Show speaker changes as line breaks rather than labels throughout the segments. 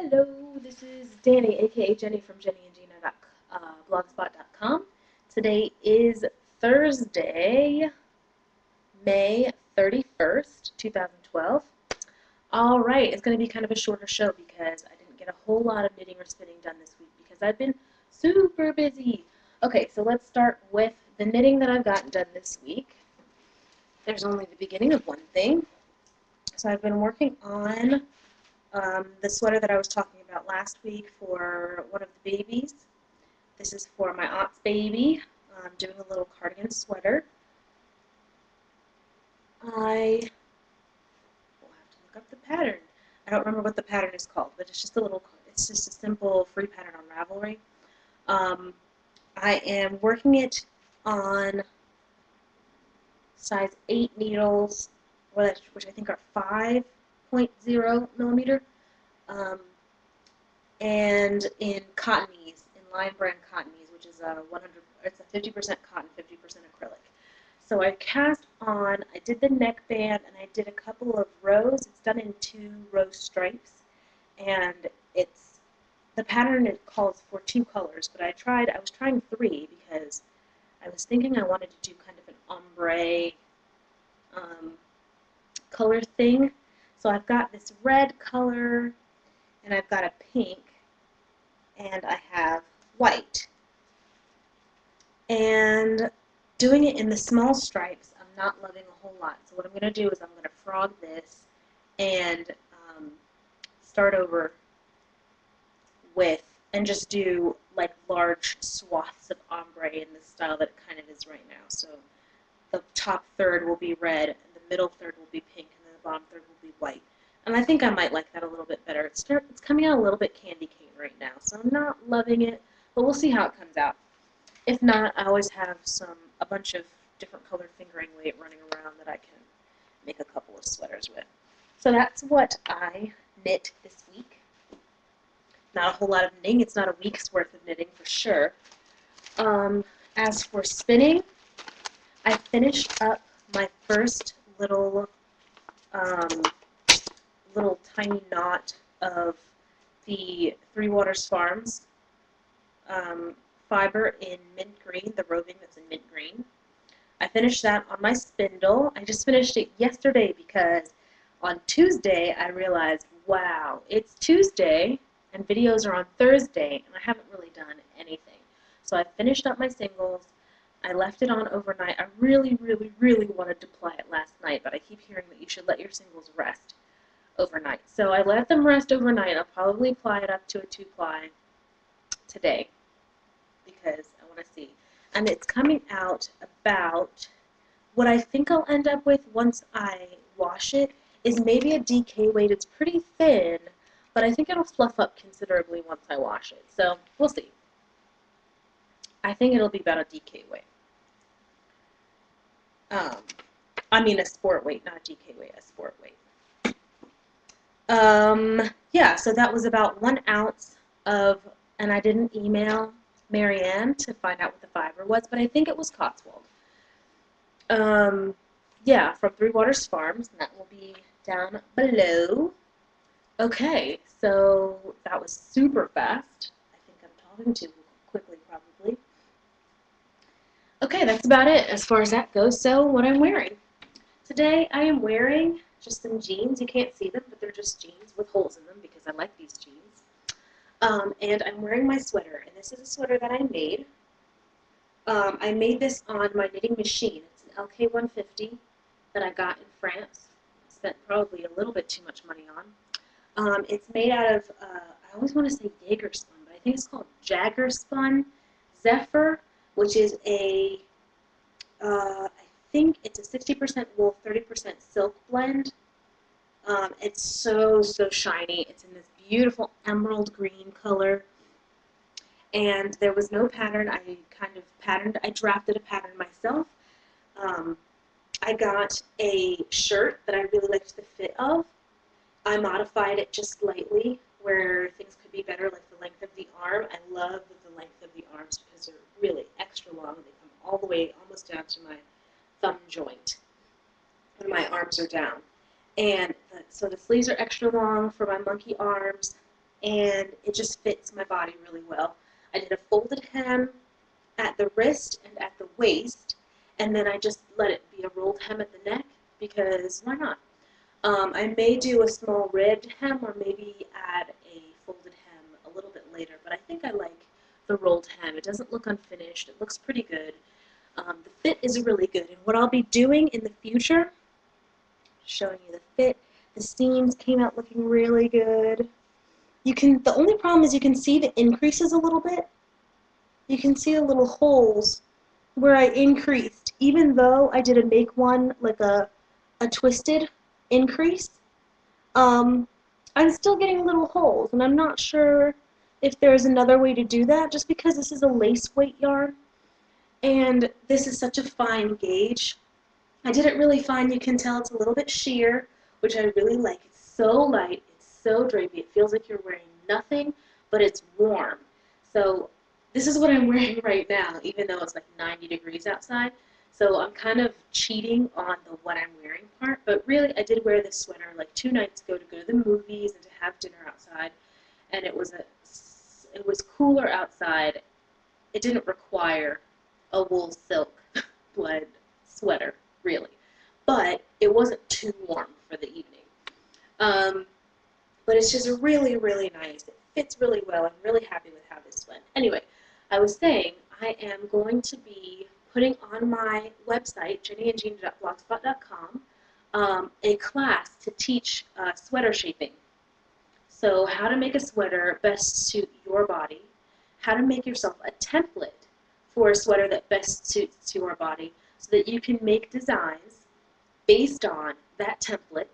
Hello, this is Danny, aka Jenny from JennyandGina.blogspot.com. Today is Thursday, May 31st, 2012. Alright, it's going to be kind of a shorter show because I didn't get a whole lot of knitting or spinning done this week because I've been super busy. Okay, so let's start with the knitting that I've gotten done this week. There's only the beginning of one thing. So I've been working on the sweater that I was talking about last week for one of the babies. This is for my aunt's baby. I'm doing a little cardigan sweater. I will have to look up the pattern. I don't remember what the pattern is called, but it's just a simple free pattern on Ravelry. I am working it on size 8 needles, which I think are 5.0 millimeter. And in cottonese, in Line Brand cottonese, which is it's a 50% cotton, 50% acrylic. So I cast on, I did the neckband, and I did a couple of rows. It's done in 2 row stripes, and the pattern it calls for 2 colors, but I was trying 3 because I was thinking I wanted to do kind of an ombre color thing. So I've got this red color, and I've got a pink, and I have white. And doing it in the small stripes, I'm not loving a whole lot. So what I'm going to do is I'm going to frog this and start over and just do like large swaths of ombre in the style that it kind of is right now. So the top third will be red, and the middle third will be pink, and then the bottom third will be white. And I think I might like that a little bit better. It's coming out a little bit candy cane right now, so I'm not loving it, but we'll see how it comes out. If not, I always have a bunch of different colored fingering weight running around that I can make a couple of sweaters with. So that's what I knit this week. Not a whole lot of knitting. It's not a week's worth of knitting for sure. As for spinning, I finished up my first little tiny knot of the Three Waters Farms fiber in mint green, the roving that's in mint green. I finished that on my spindle. I just finished it yesterday because on Tuesday I realized, wow, it's Tuesday and videos are on Thursday and I haven't really done anything. So I finished up my singles. I left it on overnight. I really, really, really wanted to ply it last night, but I keep hearing that you should let your singles rest overnight. So I let them rest overnight. I'll probably ply it up to a 2-ply today because I want to see. And it's coming out about what I think I'll end up with once I wash it is maybe a DK weight. It's pretty thin, but I think it'll fluff up considerably once I wash it. So we'll see. I think it'll be about a DK weight. I mean a sport weight, not a DK weight, a sport weight. Yeah, so that was about 1 ounce of, and I didn't email Marianne to find out what the fiber was, but I think it was Cotswold. Yeah, from Three Waters Farms, and that will be down below. Okay, so that was super fast. I think I'm talking too quickly, probably. Okay, that's about it as far as that goes. So, what I'm wearing. Today, I am wearing just some jeans. You can't see them, but they're just jeans with holes in them because I like these jeans. And I'm wearing my sweater, and this is a sweater that I made. I made this on my knitting machine. It's an LK150 that I got in France. Spent probably a little bit too much money on. It's made out of, I always want to say JaggerSpun, but I think it's called JaggerSpun Zephyr, which is I think it's a 60% wool, 30% silk blend. It's so, so shiny. It's in this beautiful emerald green color. And there was no pattern. I drafted a pattern myself. I got a shirt that I really liked the fit of. I modified it just slightly where things could be better, like the length of the arm. I love the length of the arms because they're really extra long. They come all the way almost down to my thumb joint when my arms are down. And so the sleeves are extra long for my monkey arms. and it just fits my body really well. I did a folded hem at the wrist and at the waist, and then I just let it be a rolled hem at the neck because why not? I may do a small ribbed hem or maybe add a folded hem a little bit later, but I think I like the rolled hem. It doesn't look unfinished. It looks pretty good. The fit is really good, and what I'll be doing in the future, showing you the fit, the seams came out looking really good. The only problem is you can see the increases a little bit. You can see the little holes where I increased, even though I didn't make one like a twisted increase. I'm still getting little holes, and I'm not sure if there's another way to do that, just because this is a lace weight yarn, and this is such a fine gauge. I didn't really find you can tell it's a little bit sheer, which I really like. It's so light, it's so drapey, it feels like you're wearing nothing, but it's warm. So this is what I'm wearing right now, even though it's like 90 degrees outside. So I'm kind of cheating on the what I'm wearing part, but really I did wear this sweater like 2 nights ago to go to the movies and to have dinner outside, and it was cooler outside. It didn't require a wool silk blend sweater, really, but it wasn't too warm for the evening. But it's just really, really nice. It fits really well. I'm really happy with how this went. Anyway, I was saying I am going to be putting on my website, jennyandjean.blogspot.com, a class to teach sweater shaping. So how to make a sweater best suit your body, how to make yourself a template for a sweater that best suits your body so that you can make designs based on that template.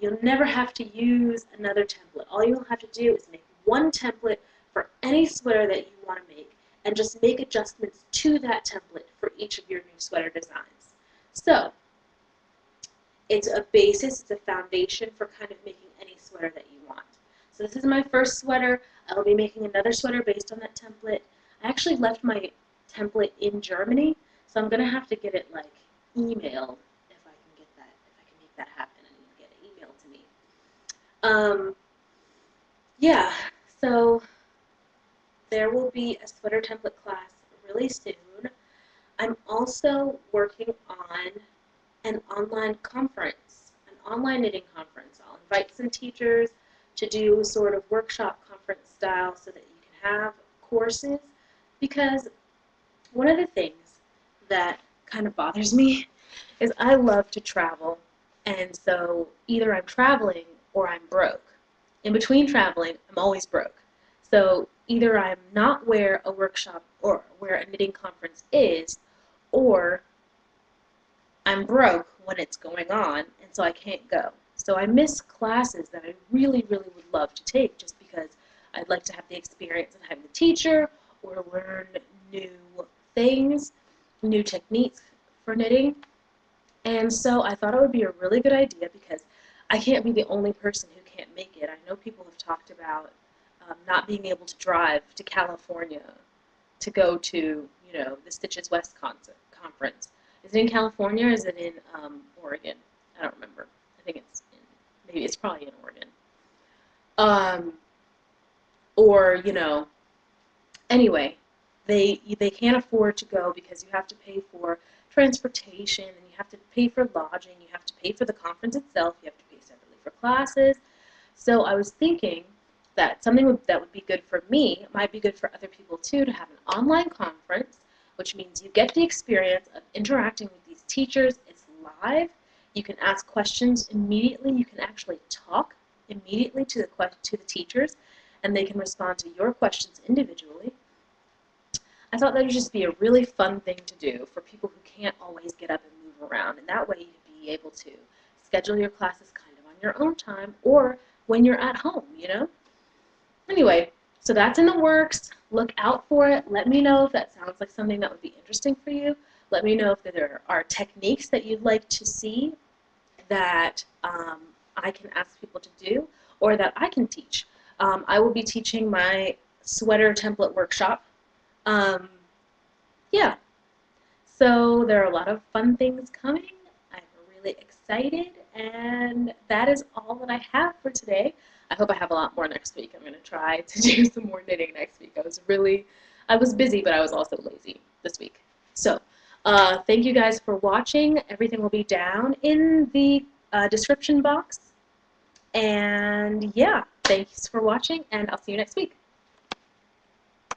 You'll never have to use another template. All you'll have to do is make one template for any sweater that you want to make and just make adjustments to that template for each of your new sweater designs. So it's a basis, it's a foundation for kind of making any sweater that you want. So this is my first sweater. I will be making another sweater based on that template. I actually left my template in Germany, so I'm going to have to get it like emailed if I can get that, if I can make that happen and get it emailed to me. Yeah, so there will be a sweater template class really soon. I'm also working on an online conference, an online knitting conference. I'll invite some teachers to do sort of workshop conference style so that you can have courses, because one of the things that kind of bothers me is I love to travel, and so either I'm traveling or I'm broke. In between traveling, I'm always broke. So either I'm not where a workshop or where a knitting conference is, or I'm broke when it's going on, and so I can't go. So I miss classes that I really, really would love to take just because I'd like to have the experience of having a teacher or learn new things, new techniques for knitting. And so I thought it would be a really good idea because I can't be the only person who can't make it. I know people have talked about not being able to drive to California to go to, the Stitches West conference. Is it in California or is it in Oregon? I don't remember. I think maybe it's probably in Oregon. Or, anyway, they can't afford to go because you have to pay for transportation and you have to pay for lodging, you have to pay for the conference itself, you have to pay separately for classes. So I was thinking that something that would be good for me might be good for other people too, to have an online conference, which means you get the experience of interacting with these teachers. It's live. You can ask questions immediately. You can actually talk immediately to the teachers, and they can respond to your questions individually. I thought that would just be a really fun thing to do for people who can't always get up and move around, and that way you'd be able to schedule your classes kind of on your own time or when you're at home, Anyway, so that's in the works. Look out for it. Let me know if that sounds like something that would be interesting for you. Let me know if there are techniques that you'd like to see that I can ask people to do or that I can teach. I will be teaching my sweater template workshop. Yeah, so there are a lot of fun things coming. I'm really excited, and that is all that I have for today. I hope I have a lot more next week. I'm going to try to do some more knitting next week. I was busy, but I was also lazy this week. So, thank you guys for watching. Everything will be down in the description box. And yeah, thanks for watching, and I'll see you next week.